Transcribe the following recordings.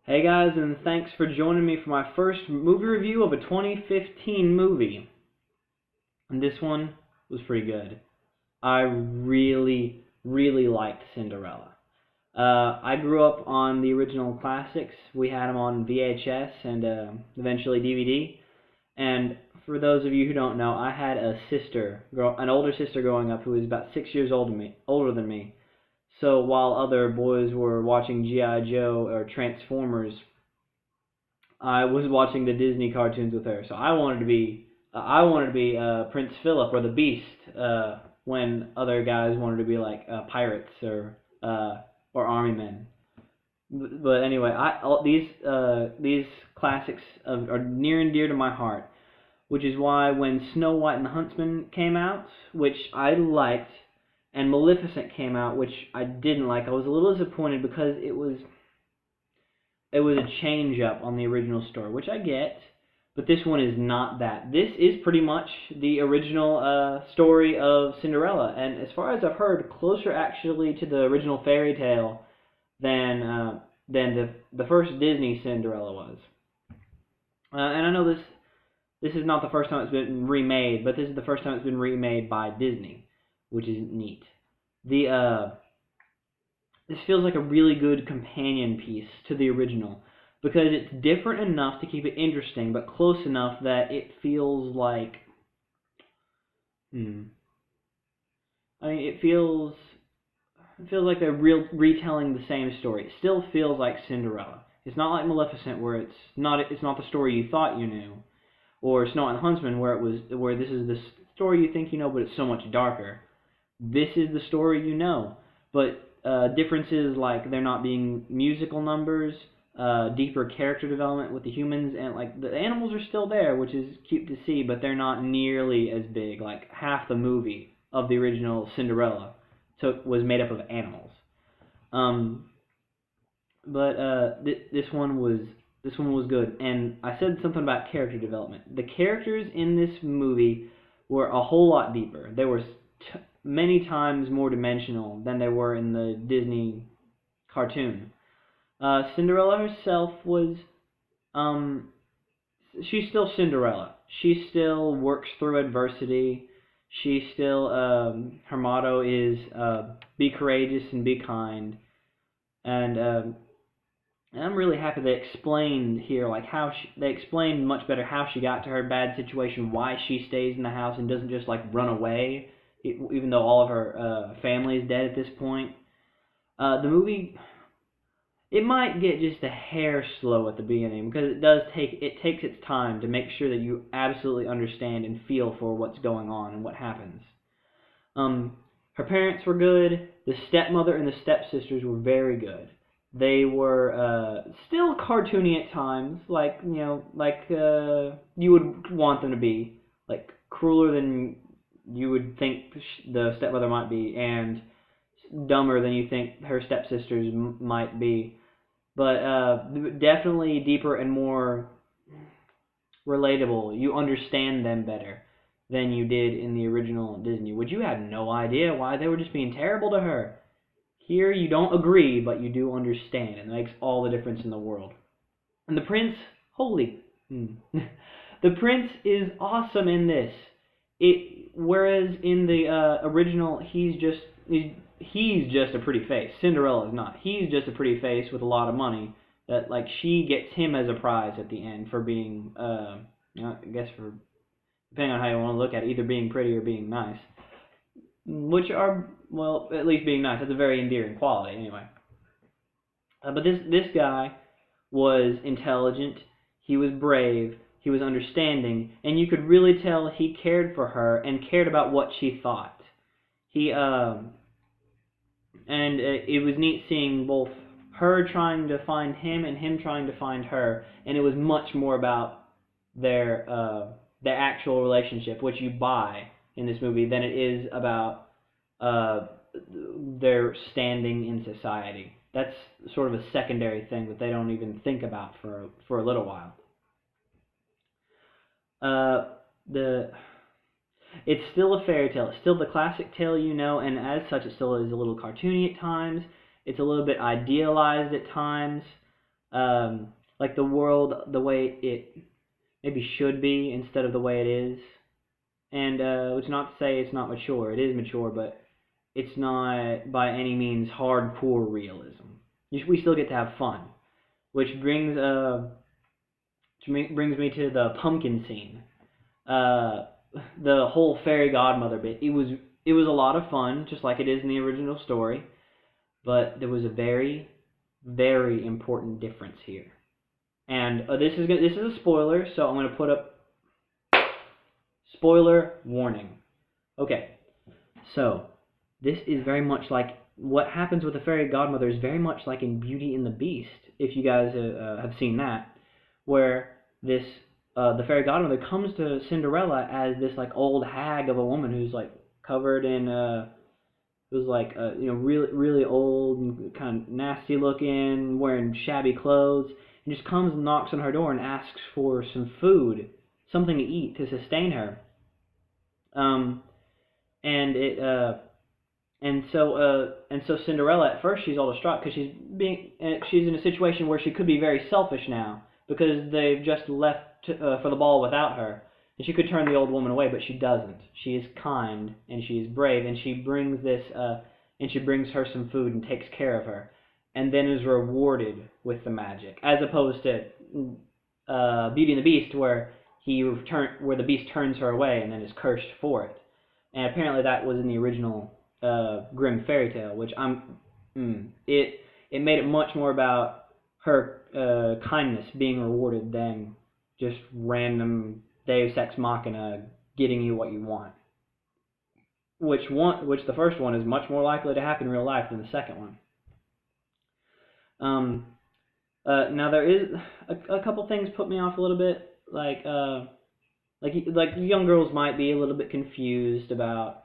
Hey guys, and thanks for joining me for my first movie review of a 2015 movie. And this one was pretty good. I really liked Cinderella. I grew up on the original classics. We had them on VHS and eventually DVD. And for those of you who don't know, I had a sister, an older sister growing up who was about 6 years older than me. So while other boys were watching G.I. Joe or Transformers, I was watching the Disney cartoons with her. So I wanted to be Prince Philip or the Beast when other guys wanted to be like pirates or army men. But anyway, these classics are near and dear to my heart, which is why when Snow White and the Huntsman came out, which I liked, and Maleficent came out, which I didn't like, I was a little disappointed because it was a change up on the original story, which I get, but this one is not that. This is pretty much the original story of Cinderella, and as far as I've heard, closer actually to the original fairy tale than the first Disney Cinderella was. And I know this is not the first time it's been remade, but this is the first time it's been remade by Disney, which is neat. This feels like a really good companion piece to the original because it's different enough to keep it interesting, but close enough that it feels like, it feels like they're retelling the same story. It still feels like Cinderella. It's not like Maleficent where it's not the story you thought you knew, or Snow White and the Huntsman where this is the story you think you know, but it's so much darker. This is the story you know, but differences like there not being musical numbers, deeper character development with the humans, and like the animals are still there, which is cute to see, but they're not nearly as big. Like half the movie of the original Cinderella was made up of animals. This one was good, and I said something about character development. The characters in this movie were a whole lot deeper. They were many times more dimensional than they were in the Disney cartoon. Cinderella herself was, she's still Cinderella. She still works through adversity. She still, her motto is, be courageous and be kind. And I'm really happy they explained here, like they explained much better how she got to her bad situation, why she stays in the house and doesn't just like run away, even though all of her family is dead at this point. The movie, it might get just a hair slow at the beginning because it takes its time to make sure that you absolutely understand and feel for what's going on and what happens. Her parents were good. The stepmother and the stepsisters were very good. They were still cartoony at times, like you would want them to be, like crueler than you would think the stepmother might be, and dumber than you think her stepsisters might be, but definitely deeper and more relatable. You understand them better than you did in the original Disney, which you had no idea why they were just being terrible to her. Here you don't agree, but you do understand, and it makes all the difference in the world. And the prince, the prince is awesome in this. Whereas in the original, he's just a pretty face. Cinderella is not. He's just a pretty face with a lot of money. That like she gets him as a prize at the end for being, I guess for depending on how you want to look at it, either being pretty or being nice. Which are, well, at least being nice. That's a very endearing quality, anyway. But this guy was intelligent. He was brave. He was understanding, and you could really tell he cared for her and cared about what she thought. And it was neat seeing both her trying to find him and him trying to find her, and it was much more about their actual relationship, which you buy in this movie, than it is about their standing in society. That's sort of a secondary thing that they don't even think about for a little while. It's still a fairy tale. It's still the classic tale you know, and as such, it still is a little cartoony at times. It's a little bit idealized at times. like the world the way it maybe should be instead of the way it is. And which not to say it's not mature. It is mature, but it's not by any means hardcore realism. We still get to have fun, which brings me to the pumpkin scene. Uh, the whole fairy godmother bit. It was a lot of fun, just like it is in the original story. But there was a very, very important difference here. And this is a spoiler, so I'm gonna put up spoiler warning. Okay, so this is very much like what happens with the fairy godmother is very much like in Beauty and the Beast, if you guys have seen that, where this the fairy godmother comes to Cinderella as this like old hag of a woman who's like covered in who's like really really old and kind of nasty looking, wearing shabby clothes, and just comes and knocks on her door and asks for some food, something to eat to sustain her. Um, and it and so Cinderella at first she's all distraught because she's in a situation where she could be very selfish now because they've just left for the ball without her, and she could turn the old woman away, but she doesn't. She is kind and she is brave, and she brings her some food and takes care of her, and then is rewarded with the magic, as opposed to Beauty and the Beast, where where the Beast turns her away and then is cursed for it. And apparently that was in the original Grimm fairy tale, which it made it much more about her kindness being rewarded than just random Deus Ex Machina getting you what you want. Which the first one is much more likely to happen in real life than the second one. Now there is a couple things put me off a little bit, like young girls might be a little bit confused about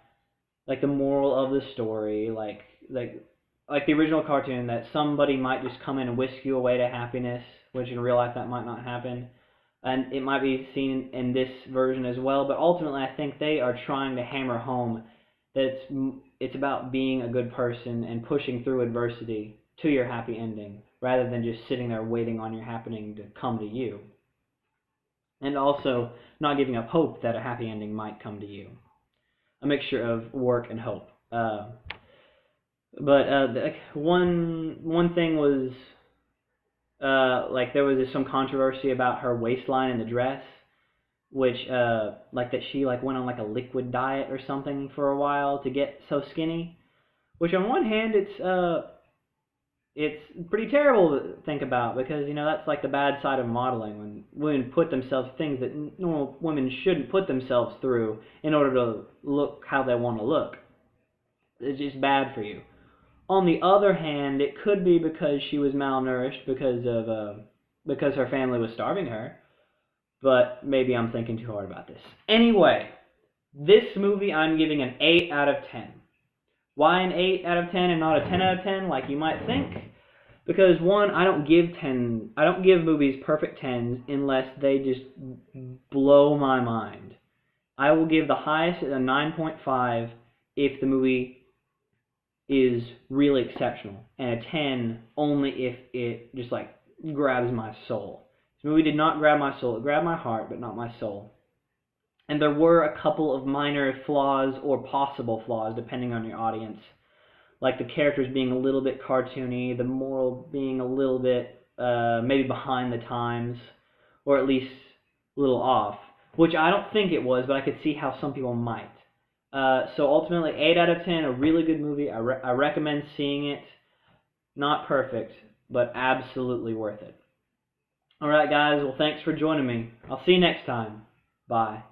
like the moral of the story, like the original cartoon, that somebody might just come in and whisk you away to happiness, which in real life that might not happen, and it might be seen in this version as well. But ultimately, I think they are trying to hammer home that it's about being a good person and pushing through adversity to your happy ending, rather than just sitting there waiting on your happening to come to you. And also not giving up hope that a happy ending might come to you. A mixture of work and hope. One thing was there was some controversy about her waistline in the dress, which that she went on a liquid diet or something for a while to get so skinny. Which on one hand it's pretty terrible to think about, because that's like the bad side of modeling, when women put themselves things that normal women shouldn't put themselves through in order to look how they want to look. It's just bad for you. On the other hand, it could be because she was malnourished because her family was starving her. But maybe I'm thinking too hard about this. Anyway, this movie I'm giving an 8 out of 10. Why an 8 out of 10 and not a 10 out of 10 like you might think? Because one, I don't give movies perfect 10s unless they just blow my mind. I will give the highest a 9.5 if the movie is really exceptional, and a 10 only if it just grabs my soul. This movie did not grab my soul. It grabbed my heart, but not my soul. And there were a couple of minor flaws or possible flaws, depending on your audience. Like the characters being a little bit cartoony, the moral being a little bit maybe behind the times, or at least a little off. Which I don't think it was, but I could see how some people might. So ultimately, 8 out of 10, a really good movie. I recommend seeing it. Not perfect, but absolutely worth it. Alright guys, well thanks for joining me. I'll see you next time. Bye.